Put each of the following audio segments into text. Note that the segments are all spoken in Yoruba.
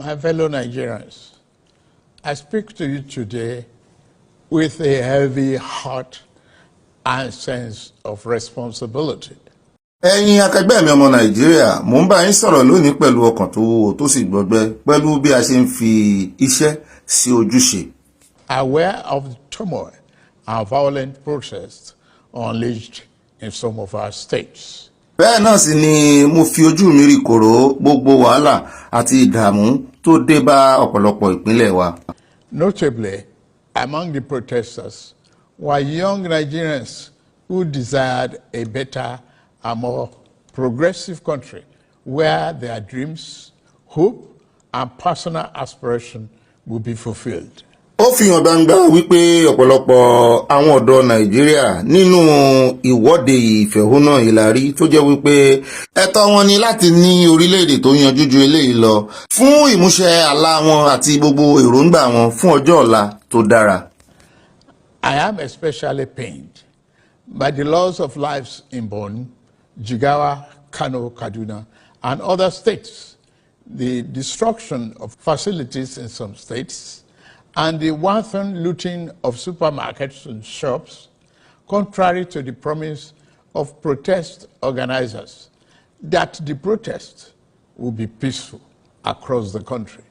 My fellow Nigerians, I speak to you today with a heavy heart and sense of responsibility. Ẹ̀yin akẹgbẹ́ mi ọmọ Nàìjíríà, mo ń bá yín sọ̀rọ̀ lónìí pẹ̀lú ọkàn tó wúwo tó sì gbọgbẹ́ pẹ̀lú bí a ṣe ń fi iṣẹ́ sí ojúṣe. Aware of the turmoil and violent protests unleashed in some of our states. Bẹ́ẹ̀ náà sì ni mo fi ojú mi rí kòró gbogbo wàhálà àti ìdààmú tó dé bá ọ̀pọ̀lọpọ̀ ìpínlẹ̀ wa. Notably, among the protesters were young Nigerians who desired a better and more progressive country where their dreams, hope, and personal aspiration would be fulfilled. Ó fi hàn gbangba wípé ọ̀pọ̀lọpọ̀ àwọn ọ̀dọ́ Nàìjíríà nínú ìwọ́de ìfẹ̀hónúhàn ìlàrí tó jẹ́ wípé ẹ̀tọ́ wọn ni láti ní orílẹ̀-èdè tó yanjú ju eléyìí lọ fún ìmúṣẹ àlá wọn àti gbogbo èròǹgbà wọn fún ọjọ́ ọ̀la tó dára. I am especially pained by the loss of lives in Borno, Jigawa, Kano, Kaduna, and other states, the destruction of facilities in some states, and the wanton looting of supermarkets and shops, contrary to the promise of protest organizers that the protest will be peaceful across the country.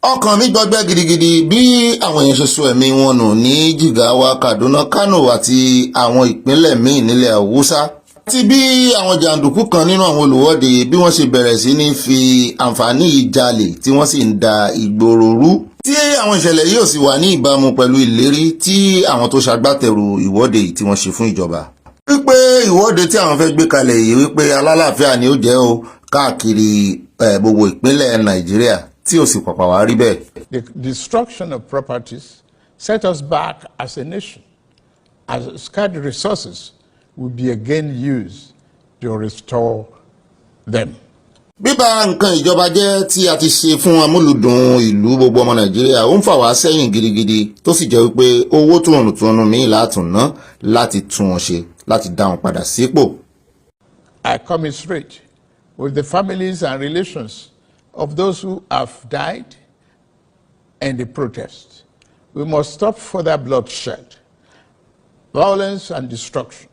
Ọkàn mi gbọgbẹ́ gidigidi bí àwọn èèyàn ṣe sọ ẹ̀mí wọn nù ní Jigawa, Kaduna, Kano àti àwọn ìpínlẹ̀ míì nílẹ̀ Haúsá. Àti bí àwọn jàǹdùkú kan nínú àwọn olùwọ́de bí wọ́n ṣe bẹ̀rẹ̀ sí ní fi àǹfààní ìjalè tí wọ́n sì ń da ìgboro rú. Tí àwọn ìṣẹ̀lẹ̀ yìí ò sì wà ní ìbámu pẹ̀lú ìlérí tí àwọn tó ṣagbátẹrù ìwọ́de tí wọ́n ṣe fún ìjọba. Wípé ìwọ́de tí àwọn fẹ́ gbé kalẹ̀ yìí wípé alálàáfíà ni ó jẹ́ o káàkiri gbogbo ìpínlẹ̀ Nàìjíríà tí ó sì pàpà wá rí bẹ́ẹ̀. The destruction of properties set us back as a nation, as scarce resources will be again used to restore them. Bíba nǹkan ìjọba jẹ́ tí a ti ṣe fún amúlùdùn ìlú gbogbo ọmọ Nàìjíríà ó ń fà wá sẹ́yìn gidigidi tó sì jẹ́ wípé owó tùrùntùrùn míì látún ná láti tún wọn ṣe láti dá wọn padà sípò. I commiserate with the families and relations of those who have died in the protest. We must stop further bloodshed, violence and destruction.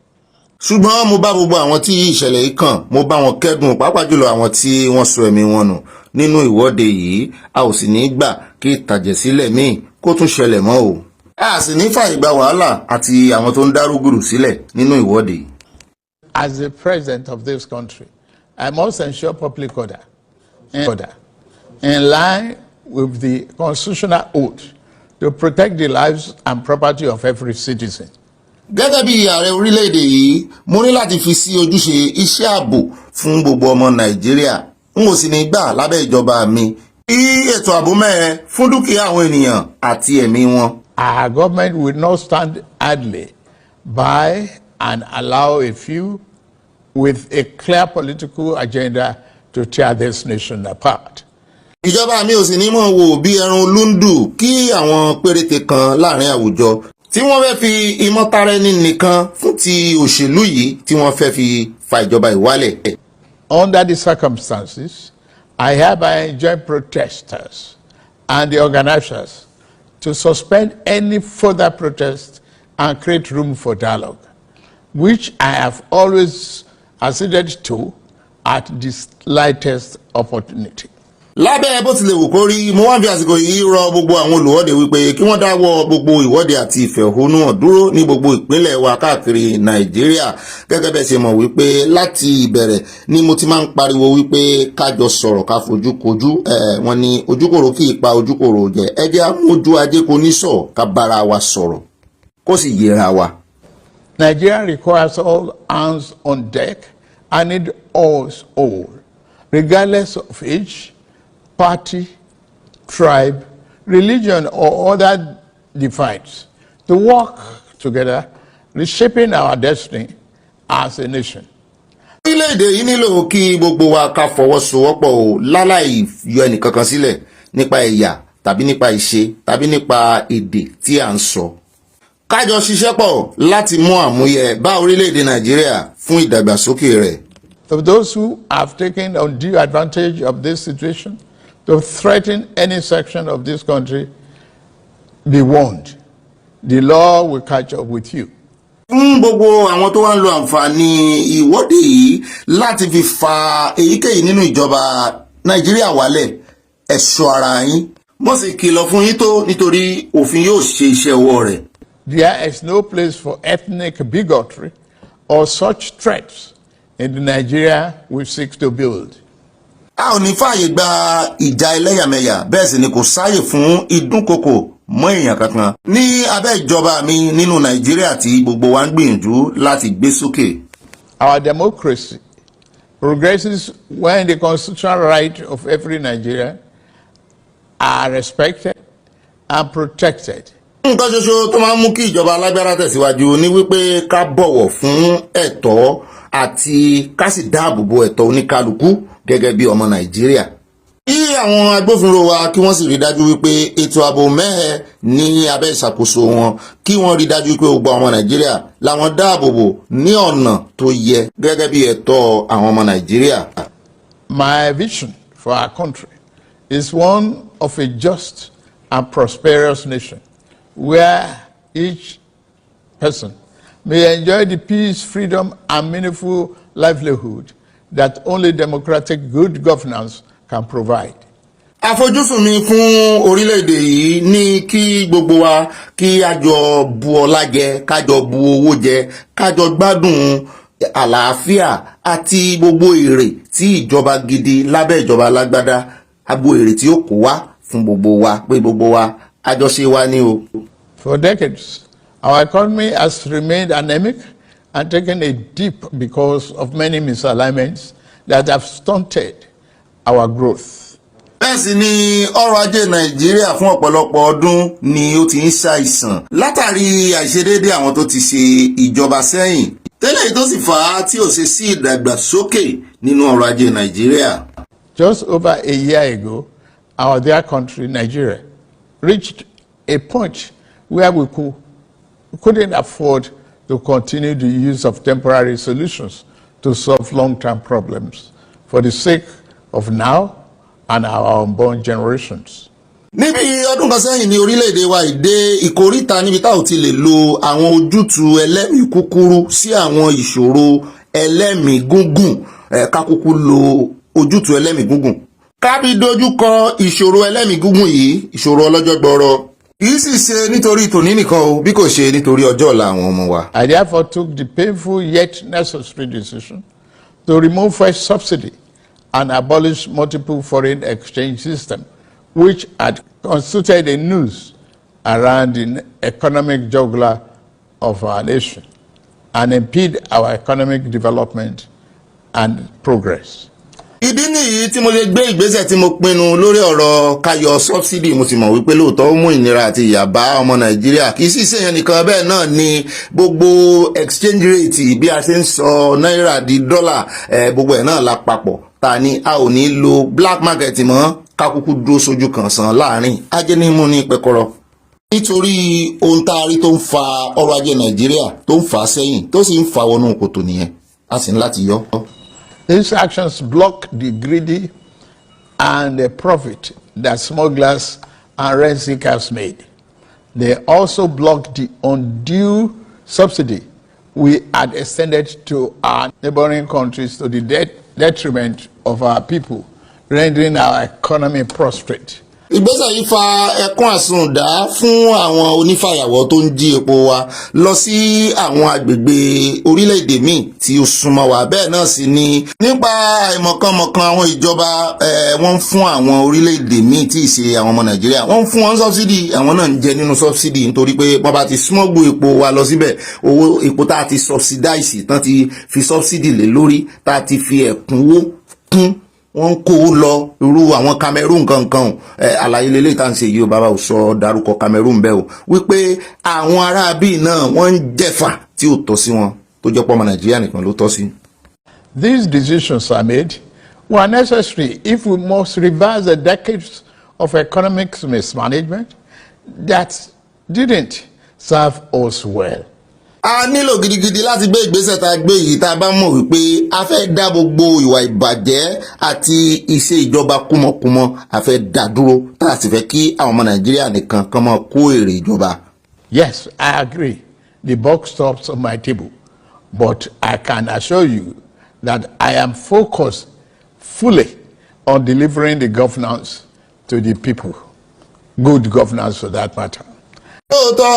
Ṣùgbọ́n mo bá gbogbo àwọn tí ìṣẹ̀lẹ̀ yìí kàn, mo bá wọn kẹ́dùn pàápàá jùlọ àwọn tí wọ́n sọ ẹ̀mí wọn nù nínú ìwọ́de yìí. A ò sì ní gbà kí ìtàjẹ̀sílẹ̀ míì kó tún ṣẹlẹ̀ mọ́ o. A sì ní fàyè gba wàhálà àti àwọn tó ń dárúgùrù sílẹ̀ nínú ìwọ́de. As the president of this country, I must ensure public order in line with the constitutional oath to protect the lives and property of every citizen. Gẹ́gẹ́ bí ààrẹ orílẹ̀-èdè yìí, mo ní láti fi sí ojúṣe iṣẹ́ ààbò fún gbogbo ọmọ Nàìjíríà. N ò sì ní gbà lábẹ́ ìjọba mi kí ètò ààbò mẹ́ẹ̀ fún dúkìá àwọn ènìyàn àti ẹ̀mí wọn. Our government will not stand idly by and allow a few with a clear political agenda to tear this nation apart. Ìjọba mi ò sì ní mọ̀ wò bí ẹran olúndù kí àwọn péréte kan láàrin àwùjọ tí wọ́n fẹ́ fi ìmọ̀tara ẹni nìkan fún ti òṣèlú yìí tí wọ́n fẹ́ fi fa ìjọba ìwálẹ̀. Under the circumstances, I hereby enjoin protesters and the organizers to suspend any further protest and create room for dialogue, which I have always acceded to at the slightest opportunity. Lábẹ́ bó tilẹ̀ wù kó rí, mo wá fi àsìkò yìí rọ gbogbo àwọn olùwọ́de wípé kí wọ́n dáwọ́ gbogbo ìwọ́de àti ìfẹ̀hónúhàn dúró ní gbogbo ìpínlẹ̀ wa káàkiri Nàìjíríà. Gẹ́gẹ́ bẹ́ẹ̀ ṣe mọ̀ wípé láti ìbẹ̀rẹ̀ ni mo ti máa ń pariwo wípé kájọ sọ̀rọ̀ ká fojú kojú. Wọ́n ní ojúkòrò kì í pa ojúkòrò jẹ. Ẹ jẹ́ amójú ajé kò ní sọ̀ ká bára wa sọ̀rọ̀ kó sì yẹra wa. Nigeria requires all hands on deck and need us all, regardless of age, party, tribe, religion, or other divides, to work together, reshaping our destiny as a nation. Orílẹ̀-èdè yìí nílò kí gbogbo wa ká fọwọ́sowọ́pọ̀ o láláì yọ ẹnìkankan sílẹ̀ nípa ẹ̀yà tàbí nípa ìṣe tàbí nípa èdè tí à ń sọ. Kájọ ṣiṣẹ́ pọ̀ láti mú àmúyẹ bá orílẹ̀-èdè Nàìjíríà fún ìdàgbàsókè rẹ̀. For those who have taken undue advantage of this situation to threaten any section of this country, be warned. The law will catch up with you. Fún gbogbo àwọn tó wá ń lo àǹfààní ìwọ́de yìí láti fi fa èyíkéyìí nínú ìjọba Nàìjíríà wálẹ̀, ẹ ṣọ́ ara yín. Mo sì kìlọ̀ fún yín tó nítorí òfin yóò ṣe iṣẹ́ ọwọ́ rẹ̀. There is no place for ethnic bigotry or such threats in the Nigeria we seek to build. A ò ní fààyè gba ìjà ẹlẹ́yàmẹ̀yà, bẹ́ẹ̀ sì ni kò sáàyè fún ìdúnkokò mọ́ èèyàn kankan ní abẹ́ ìjọba mi nínú Nàìjíríà tí gbogbo wa ń gbìyànjú láti gbé sókè. Our democracy progresses when the constitutional rights of every Nigerian are respected and protected. Nǹkan ṣoṣo tó máa ń mú kí ìjọba alágbára tẹ̀síwájú ni wípé ká bọ̀wọ̀ fún ẹ̀tọ́ àti ká sì dáàbò bo ẹ̀tọ́ oníkálukú gẹ́gẹ́ bí ọmọ Nàìjíríà. Kí àwọn agbófinró wa kí wọ́n sì rí dájú wípé ètò ààbò mẹ́hẹ̀ ní abẹ́ ìṣàkóso wọn, kí wọ́n rí dájú wípé gbogbo ọmọ Nàìjíríà làwọn dáàbò bò ní ọ̀nà tó yẹ gẹ́gẹ́ bí ẹ̀tọ́ àwọn ọmọ Nàìjíríà. My vision for our country is one of a just and prosperous nation where each person may enjoy the peace, freedom, and meaningful livelihood that only democratic good governance can provide. Àfojúsùn mi fún orílẹ̀-èdè yìí ní kí gbogbo wa kí a jọ bu ọlá jẹ, ká jọ bu owó jẹ, ká jọ gbádùn àlàáfíà àti gbogbo èrè tí ìjọba gidi lábẹ́ ìjọba alágbádá, agbo èrè tí ó kó wá fún gbogbo wa, pé gbogbo wa àjọṣe wa ní o. For decades, our economy has remained anemic and taken a dip because of many misalignments that have stunted our growth. Bẹ́ẹ̀ sì ni ọrọ̀ ajé Nàìjíríà fún ọ̀pọ̀lọpọ̀ ọdún ni ó ti ń ṣàìsàn látàrí àìṣedéédé àwọn tó ti ṣe ìjọba sẹ́yìn. Tẹ́lẹ̀ tó sì fà á tí ò ṣe sí ìdàgbàsókè nínú ọrọ̀ ajé Nàìjíríà. Just over a year ago, our dear country, Nigeria, reached a point where we couldn't afford to continue the use of temporary solutions to solve long-term problems for the sake of now and our unborn generations. Níbi ọdún kan sẹ́yìn ní orílẹ̀-èdè wa ìdè ìkóríta níbi tá ò ti lè lo àwọn ojútùú ẹlẹ́mìí kúkúrú sí àwọn ìṣòro ẹlẹ́mìí gúngùn, ká kúkú lo ojútùú ẹlẹ́mìí gúngùn. Ká bí dojúkọ ìṣòro ẹlẹ́mìí gúngùn yìí, ìṣòro ọlọ́jọ́ gbọọrọ. Kìí sì ṣe nítorí tòní nìkan o, bí kò ṣe nítorí ọjọ́ ọ̀la àwọn ọmọ wa. I therefore took the painful yet necessary decision to remove fresh subsidy and abolish multiple foreign exchange system, which had constituted a noose around the economic jugular of our nation and impede our economic development and progress. Ìdí nìyí tí mo lè gbé ìgbésẹ̀ tí mo pinnu lórí ọ̀rọ̀ káyọ subsidy. Mo sì mọ̀ wípé lóòótọ́ ó mú ìnira àti ìyà bá ọmọ Nàìjíríà. Kì í sì ṣèyàn nìkan, bẹ́ẹ̀ náà ni gbogbo exchange rate bí a ṣe ń sọ náírà di dọ́là, gbogbo ẹ̀ náà la papọ̀. Ta ni a ò ní lo black market mọ́, ká kúkú dúró sójú kan san láàrin ajẹnímú ní pẹ̀kọ̀rọ̀. Nítorí ohun tá a rí tó ń fa ọrọ̀ ajé Nàìjíríà tó ń fà á sẹ́yìn tó sì ń fà wọnú kòtò nìyẹn, a sì ń láti yọ. These actions block the greedy and the profit that smugglers and rent seekers made. They also block the undue subsidy we had extended to our neighboring countries to the detriment of our people, rendering our economy prostrate. Ìgbésẹ̀ yìí fa ẹkún àsundà fún àwọn onífàyàwọ́ tó ń jí epo wa lọ sí àwọn agbègbè orílẹ̀-èdè míì tí ó súnmọ́ wa. Bẹ́ẹ̀ náà sì ni nípa àìmọ̀kànmọ̀kàn àwọn ìjọba, wọ́n ń fún àwọn orílẹ̀-èdè míì tí ì ṣe àwọn ọmọ Nàìjíríà, wọ́n ń fún wọn subsidy, àwọn náà ń jẹ nínú subsidy nítorí pé wọ́n bá ti smuggle epo wa lọ síbẹ̀, owó epo tá a ti subsidize tán ti fi subsidy lé lórí, tá a ti fi ẹ̀kúnwó kún, wọ́n kó lọ irú àwọn Cameroon kankan, àlàyé lélẹ̀ tá ń ṣe yìí o, bàbá ò sọ dárúkọ Cameroon bẹ́ẹ̀ o, wípé àwọn ará bíi náà wọ́n ń jẹ̀fà tí ò tọ́ sí wọn tó jẹ́ pọ́ ọmọ Nàìjíríà nìkan ló tọ́ sí. These decisions are made were necessary if we must reverse the decades of economic mismanagement that didn't serve us well. a nílò gidigidi láti gbé ìgbésẹ̀ tá a gbé yìí tá a bá mọ̀ wípé a fẹ́ dá gbogbo ìwà ìbàjẹ́ àti iṣẹ́ ìjọba kúmọkúmọ a fẹ́ dá dúró tá a sì fẹ́ kí àwọn ọmọ Nàìjíríà nìkan kan máa kó èrè ìjọba. Yes, I agree. The buck stops on my table. But I can assure you that I am focused fully on delivering the governance to the people. Good governance for that matter. lóòótọ́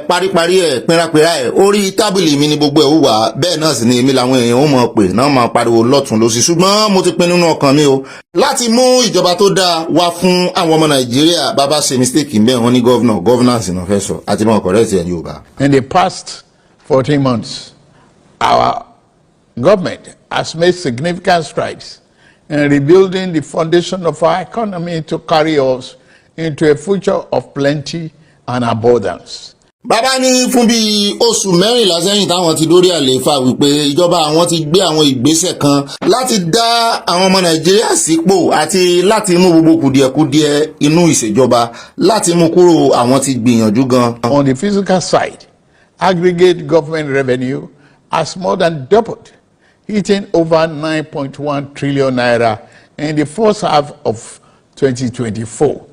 paríparí ẹ̀ pínrápínrá ẹ̀ orí tábìlì mi ni gbogbo ẹ̀ wà bẹ́ẹ̀ náà sì ni èmi làwọn èèyàn ó mọ̀ pé náà máa pariwo lọ́tún lósì ṣùgbọ́n mo ti pinnu nínú ọkàn mi o láti mú ìjọba tó dáa wá fún àwọn ọmọ Nàìjíríà bàbá ṣe mistake ń bẹ́ẹ̀ wọ́n ní governance náà fẹ́ sọ àti mọ̀ correct ẹ̀ ní Yorùbá. In the past 14 months, our government has made significant strides in rebuilding the foundation of our economy to carry us into a future of plenty and abundance. Bàbá ní fún bí oṣù mẹ́rìnlá sẹ́yìn táwọn ti dórí àlééfà wípé ìjọba àwọn ti gbé àwọn ìgbésẹ̀ kan láti dá àwọn ọmọ Nàìjíríà sípò àti láti mú gbogbo kùdìẹ̀kudiẹ inú ìṣèjọba láti mú kúrò àwọn ti gbìyànjú gan. On the physical side, aggregate government revenue has more than doubled, hitting over 9.1 trillion naira in the first half of 2024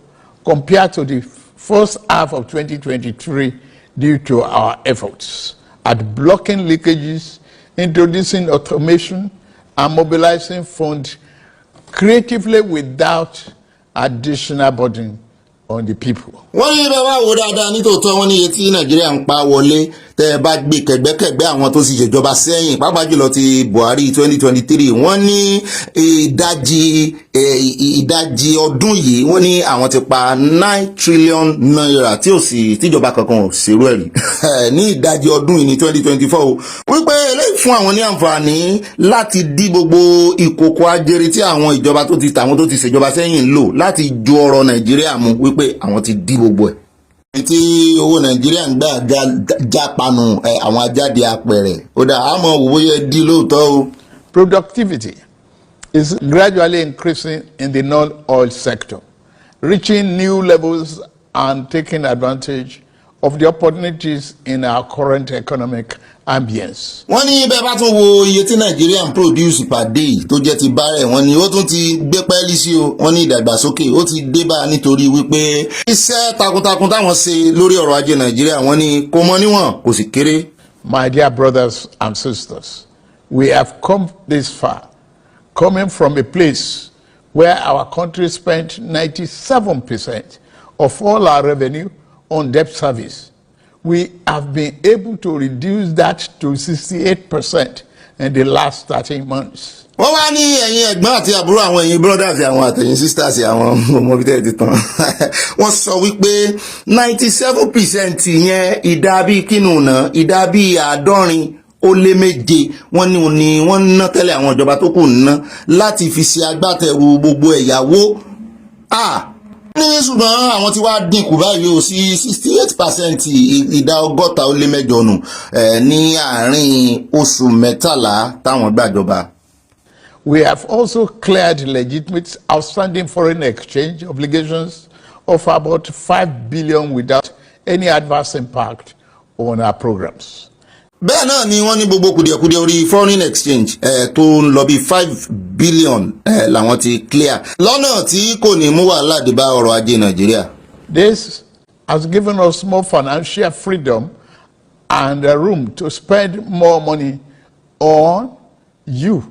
compared to the first half of 2023 due to our efforts at blocking leakages, introducing automation, and mobilizing funds creatively without additional burden on the people. Wọ́n ní bẹ́ẹ̀ wá wò dáadáa nítòótọ́ wọ́n ní iye tí Nàìjíríà ń pa wọlé tẹ́ ẹ bá gbé kẹ̀gbẹ́kẹ̀gbẹ́ àwọn tó sì ṣèjọba sẹ́yìn pàápàá jùlọ ti Buhari 2023 wọ́n ní ìdajì ọdún yìí wọ́n ní àwọn ti pa 9 trillion naira tí ò sì tíjọba kankan ò ṣerú ẹ̀ rí ní ìdajì ọdún yìí ní 2024 o wípé eléyìí fún àwọn ní àǹfààní láti dí gbogbo ìkòkò ajere tí àwọn ìjọba tó ti tàwọn tó ti ṣèjọba sẹ́yìn lò láti ju ọrọ̀ Nàìjíríà mú wípé àwọn ti dí gbogbo ẹ̀. Tí owó Nàìjíríà ń gbà jápanu àwọn ajáde apẹ̀rẹ̀ ó dà á mọ̀ wò bóyá dí lóòótọ́ o. Productivity is gradually increasing in the non-oil sector, reaching new levels and taking advantage of the opportunities in our current economic ambience. Wọ́n ní bẹ́ẹ̀ bá tún wo iye tí Nàìjíríà ń produce per day tó jẹ́ ti bárẹ̀ wọ́n ní ó tún ti gbé pẹ́ẹ́lí sí o wọ́n ní ìdàgbàsókè ó ti dé bá nítorí wípé iṣẹ́ takuntakun táwọn ṣe lórí ọrọ̀ ajé Nàìjíríà wọ́n ní kò mọ níwọ̀n kò sì kéré. My dear brothers and sisters, we have come this far, coming from a place where our country spent 97% of all our revenue on debt service. We have been able to reduce that to 68% in the last 13 months. Wọ́n wá ní ẹ̀yin ẹ̀gbọ́n àti àbúrò àwọn ẹ̀yin brothers àwọn àtẹ̀yin sisters àwọn ọmọ bíi tẹ́lẹ̀ ti tán wọ́n sọ wípé 97% yẹn ìdá bíi kínú náà ìdá bíi 70 wọ́n ní wọ́n ná tẹ́lẹ̀ àwọn ìjọba tó kù ná láti fi ṣe agbátẹrù gbogbo ẹ̀yáwó. Ní ṣùgbọ́n àwọn tí wá dínkù báyìí ó sí 68% ìdá 68 nù ní àárín oṣù mẹ́tàlá táwọn gbàjọba. We have also cleared legitimate outstanding foreign exchange obligations of about 5 billion without any adverse impact on our programs. Bẹ́ẹ̀ náà ni wọ́n ní gbogbo kùdìẹ̀kudiẹ orí foreign exchange tó ń lọ bí 5 billion làwọn ti clear lọ́nà tí kò ní mú wàhálà dé bá ọrọ̀ ajé Nàìjíríà. This has given us more financial freedom and room to spend more money on you,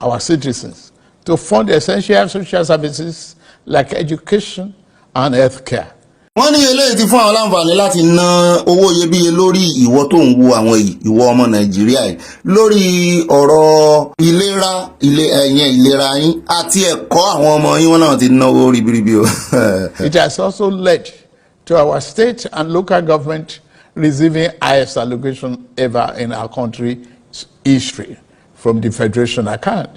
our citizens, to fund essential social services like education and healthcare. Wọ́n ní eléyìí ti fún àwọn láǹfààní láti ná owó iyebíye lórí ìwọ tó ń wo àwọn ìwọ ọmọ Nàìjíríà yìí lórí ọ̀rọ̀ ìlera yín àti ẹ̀kọ́ àwọn ọmọ yín wọ́n náà ti náwó ribiribi o. It has also led to our state and local government receiving highest allocation ever in our country's history from the federation account.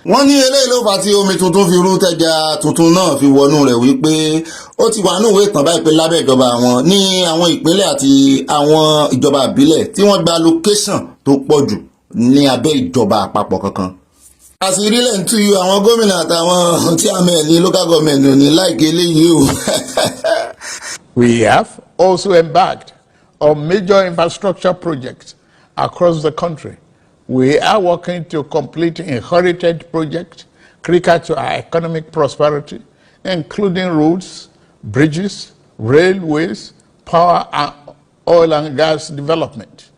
Wọ́n ní eléyìí ló fà tí omi tuntun fi rú tẹ́ja tuntun náà fi wọnú rẹ̀ wípé ó ti wà nínú ìwé ìtàn báyìí pé lábẹ́ ìjọba àwọn ní àwọn ìpínlẹ̀ àti àwọn ìjọba ìbílẹ̀ tí wọ́n gba allocation tó pọ̀ jù ní abẹ́ ìjọba àpapọ̀ kankan. Àṣírí lẹ̀ ń tú àwọn gómìnà àtàwọn tí àmẹ́ ní local government ní láìké eléyìí o. We have also embarked of major infrastructure projects across the country. We are working to complete inherited projects critical to our economic prosperity, including roads, bridges, railways, power, and oil and gas development.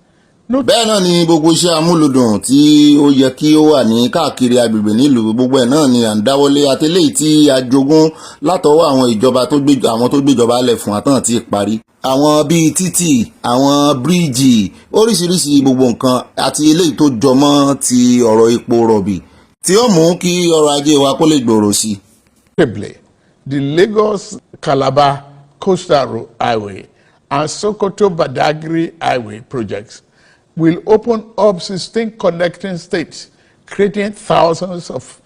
Bẹ́ẹ̀ náà ni gbogbo iṣẹ́ amúlùdùn tí ó yẹ kí ó wà ní káàkiri agbègbè nílùú gbogbo ẹ̀ náà ni à ń dáwọ́lé àtẹlẹ́yìí tí a jogún látọwọ́ àwọn ìjọba tó gbéjọba lẹ̀ fún àtàn tí parí. Àwọn bíi títì, àwọn bíríìjì, oríṣiríṣi gbogbo nǹkan àti eléyìí tó jọmọ́ ti ọ̀rọ̀ epo rọ̀bì tí ó mú kí ọrọ̀ ajé wa kó lè gbòòrò sí. The Lagos-Calabar Coastal Highway and Sokoto-Badagry Highway projects will open up 16 connecting states, creating thousands of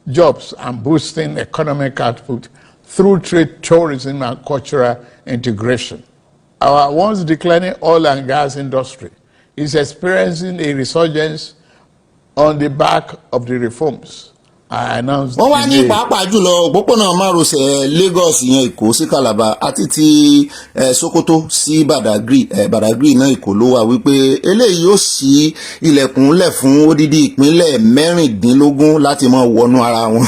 jobs and boosting economic output through trade, tourism, and cultural integration. Our once declining oil and gas industry is experiencing a resurgence on the back of the reforms I announced. Wọ́n wá ní pàápàá jùlọ òpópónà márosẹ̀ Lagos ìyẹn Èkó sí Calabar àti ti Sokoto sí Badagry náà Èkó ló wà wípé eléyìí yóò ṣí ilẹ̀kùn lẹ̀ fún odidi ìpínlẹ̀ 16 láti máa wọnú ara wọn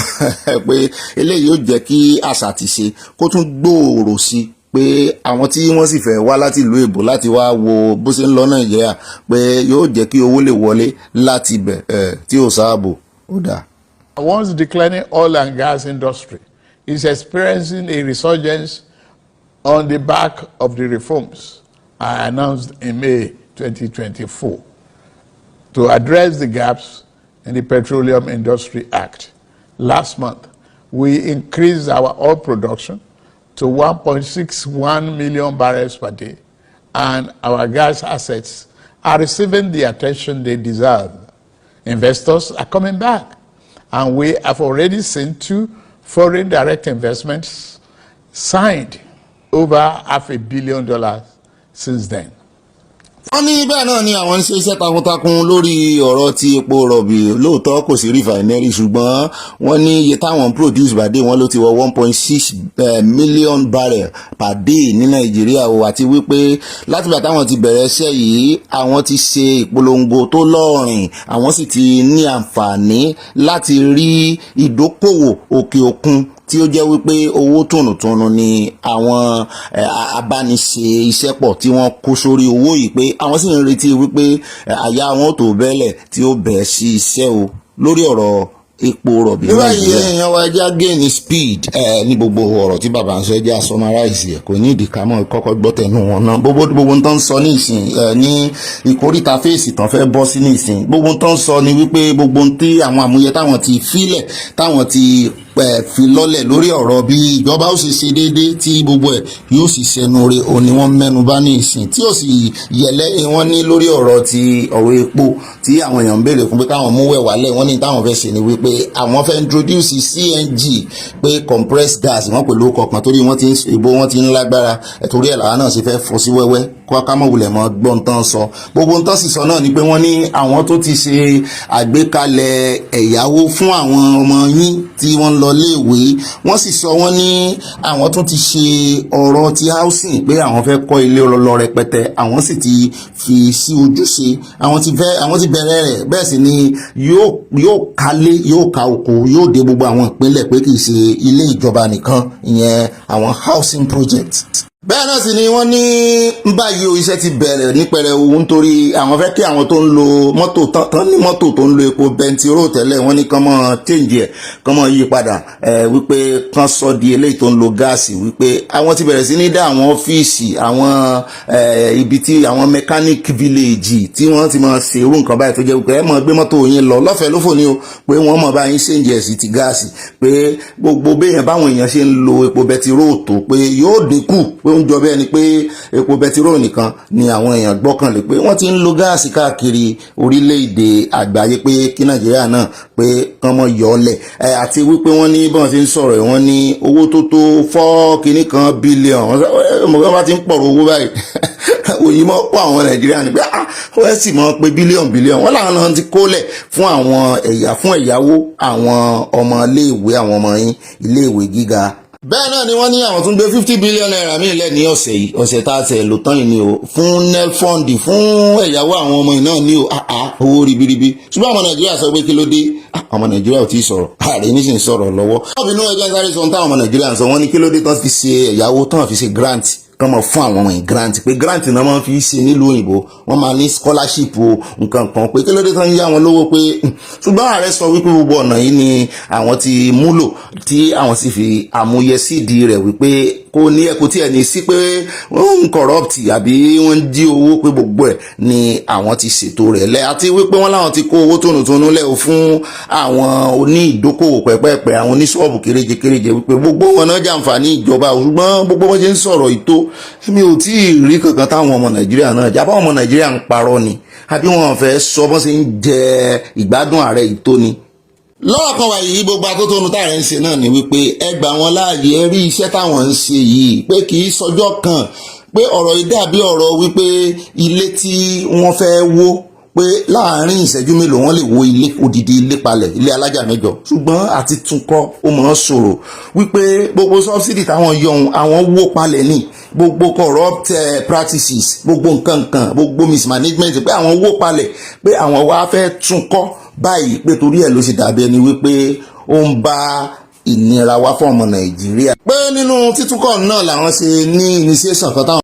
pé eléyìí yóò jẹ́ kí àṣà ti ṣe kó tún gbòòrò sí pé àwọn tí wọ́n sì fẹ́ wá láti ìlú èbó láti wá wo bó ṣe ń lọ Nàìjíríà pé yóò jẹ́ kí owó lè wọlé láti bẹ̀ tí ò sáàbò ó dà. Once declining oil and gas industry is experiencing a resurgence on the back of the reforms I announced in May 2024 to address the gaps in the Petroleum Industry Act. Last month, we increased our oil production to 1.61 million barrels per day, and our gas assets are receiving the attention they deserve. Investors are coming back, and we have already seen 2 foreign direct investments signed over $500 million since then. Wọ́n ní bẹ́ẹ̀ náà ni àwọn ń ṣe iṣẹ́ takuntakun lórí ọ̀rọ̀ ti epo rọ̀bì lóòótọ́ kò sí refinery ṣùgbọ́n wọ́n ní iye táwọn produce per day wọ́n ló ti wọ 1.6 million barrel per day ní Nàìjíríà o àti wípé látìgbà táwọn ti bẹ̀rẹ̀ iṣẹ́ yìí àwọn ti ṣe ìpolongo tó lọ́ọ̀rìn àwọn sì ti ní àǹfààní láti rí ìdókòwò òkè òkun tí ó jẹ́ wípé owó tùnùtùnù ni àwọn abániṣe iṣẹ́ pọ̀ tí wọ́n kó sórí owó yìí pé àwọn sì ń retí wípé àyà wọn tó bẹ́lẹ̀ tí ó bẹ̀ẹ́ sí iṣẹ́ o lórí ọ̀rọ̀ epo rọ̀bì. nígbà yìí èèyàn wa ẹja gain speed ní gbogbo ọ̀rọ̀ tí bàbá ń sọ ẹja summarize ẹ̀ kò ní ìdí ká mọ́ kọ́kọ́ gbọ́ tẹnu wọn náà gbogbo tó ń sọ ní ìsìn ní ìkórìtà fèsì tán fẹ́ bọ́ sí ní ìsìn gbogbo tó ń sọ ni wípé gbogbo tí àwọn àmúyẹ táwọn ti fílẹ̀ táwọn ti fi lọ́lẹ̀ lórí ọ̀rọ̀ bí ìjọba ó sì ṣe déédéé tí gbogbo ẹ̀ yóò sì ṣẹnu re òní wọ́n mẹ́nu bà ní ìsìn tí ó sì yẹlẹ́ wọ́n ní lórí ọ̀rọ̀ ti ọ̀rọ̀ epo tí àwọn èèyàn ń béèrè fún pé káwọn mú wẹ̀wálẹ̀ wọ́n ní táwọn fẹ́ ṣe ni wípé àwọn fẹ́ introduce CNG pé compressed gas wọ́n pẹ̀lú ọkọ̀ kan torí wọ́n ti ń ìbò wọ́n ti ń lágbára torí ẹ̀ làwọn náà ṣe fẹ́ fọ́ sí wẹ́wẹ́ kó ká mọ̀ wulẹ̀ mọ́ gbọ́n tán sọ gbogbo tán sì sọ náà ni pé wọ́n ní àwọn tó ti ṣe àgbékalẹ̀ ẹ̀yáwó fún àwọn ọmọ yín tí wọ́n lọ léèwé wọ́n sì sọ wọ́n ní àwọn tó ti ṣe ọ̀rọ̀ ti housing pé àwọn fẹ́ kọ́ ilé ọlọ́lọ́ rẹpẹtẹ àwọn sì ti fi sí ojúṣe àwọn ti bẹ̀rẹ̀ rẹ̀ bẹ́ẹ̀ sì ni yóò kálé yóò ka oko yóò dé gbogbo àwọn ìpínlẹ̀ pé kì í ṣe ilé ìjọba nìkan ìyẹn àwọn housing project. Bẹ́ẹ̀ náà sì ni wọ́n ní báyìí o iṣẹ́ ti bẹ̀rẹ̀ ní pẹrẹu nítorí àwọn fẹ́ kí àwọn tó ń lo mọ́tò tán ní mọ́tò tó ń lo epo bẹntiró tẹ́lẹ̀ wọ́n ní kán mọ́ change ẹ̀ kán mọ́ yí padà wípé kán sọ di eléyìí tó ń lo gáàsì wípé àwọn ti bẹ̀rẹ̀ sí ní dá àwọn ọ́fíìsì àwọn ibi tí àwọn mechanic village tí wọ́n ti máa ṣe irú nǹkan báyìí tó jẹ́ wípé ẹ máa gbé mọ́tò yín lọ lọ́fẹ̀ẹ́ lófò ní o pé wọ́n máa bá yín change ẹ̀ sí ti gáàsì pé gbogbo béèyàn báwọn èèyàn ṣe ń lo epo bẹntiró tó pé yóò dínkù pé ó ń jọ bẹ́ẹ̀ ni pé epo bẹtiró nìkan ni àwọn èèyàn gbọ́kànlé pé wọ́n ti ń lo gáàsì káàkiri orílẹ̀-èdè àgbáyé pé kí Nàìjíríà náà pé kán mọ́ yọ̀ọ́lẹ̀ àti wípé wọ́n ní bọ́n ti ń sọ̀rọ̀ wọ́n ní owó tó tó 4 bílíọ̀n wọ́n bá ti ń pọ̀rọ̀ owó báyìí òyìnbó pọ̀ àwọn Nàìjíríà ní pé wọ́n sì mọ̀ pé bílíọ̀n wọ́n làwọn náà ti kólẹ̀ fún àwọn ẹ̀yáwó àwọn ọmọ iléèwé àwọn ọmọ yín iléèwé gíga. bẹ́ẹ̀ náà ni wọ́n ní àwọn tún gbé 50 billion naira míì lẹ̀ ní ọ̀sẹ̀ yìí, ọ̀sẹ̀ tá a tẹ̀ lò tán yìí ni o, fún nel fund, fún ẹ̀yáwó àwọn ọmọ yìí náà ní o, owó ribiribi. ṣùgbọ́n ọmọ nàìjíríà sọ pé kí ló dé, ọmọ nàìjíríà ò tí ì sọ̀rọ̀, ààrẹ nísìnyí sọ̀rọ̀ lọ́wọ́. ọ̀bìnú ẹgbẹ́ sáré sọ táwọn ọmọ nàìjíríà sọ, wọ́n ní kí ló dé tán fi ṣe ẹ̀yáwó, tán fi ṣe grant, kán mọ̀ fún àwọn ọmọ yìí grant, pé grant náà máa ń fi ṣe nílùú òyìnbó, wọ́n máa ní scholarship o nǹkan kan, pé kí ló dé tán yá wọn lówó pé ṣùgbọ́n ààrẹ sọ wípé gbogbo ọ̀nà yìí ni àwọn ti múlò, tí àwọn sì fi àmúyẹ sídìí rẹ̀ wípé kò ní ẹ̀kọ́ tí ẹni sí pé wọ́n ń corrupt àbí wọ́n ń jí owó, pé gbogbo ẹ̀ ni àwọn ti ṣètò rẹ̀ lẹ̀, àti wípé wọ́n láwọn ti kó owó tónútónú lẹ̀ fún àwọn oní ìdókòwò pẹ́pẹ́pẹ́, àwọn oníṣọ́ọ̀bù kéréje wípé gbogbo wọn náà jàǹfààní ìjọba, ṣùgbọ́n gbogbo wọn ṣe ń sọ̀rọ̀ ìtó, èmi ò tí ì rí kankan táwọn ọmọ nàìjíríà náà jábọ̀ ọmọ nàìjíríà ń parọ́ ni àbí wọn fẹ́ sọ bọ́n ṣe ń jẹ ìgbádùn ààrẹ ìtó ni. lọ́rọ̀ kan wà yìí, gbogbo atótónu táàrẹ̀ ń ṣe náà ni wípé ẹ gbà wọn láàyè, ẹ rí iṣẹ́ táwọn ń ṣe yìí, pé kì í sọjọ́ kan, pé ọ̀rọ̀ yìí dàbí ọ̀rọ̀ wípé ilé tí wọ́n fẹ́ wó, pé láàárín ìṣẹ́jú mélòó wọ́n lè wó ilé, odidi ilé palẹ̀, ilé alájà 8, ṣùgbọ́n àti túnkọ́ ó mọ̀ ọ́n ṣòro, wípé gbogbo subsidy táwọn yọ ohun àwọn wó palẹ̀ ní, gbogbo corrupt practices, gbogbo nǹkan gbogbo mismanagement, pé àwọn wó palẹ̀, pé àwọn wá fẹ́ túnkọ́ báyìí, pé torí ẹ̀ ló ṣe dàbí ẹni wípé ó ń bá ìnira wá fún ọmọ nàìjíríà, pé nínú títúnkọ́ náà làwọn ṣe ní initiation kan táwọn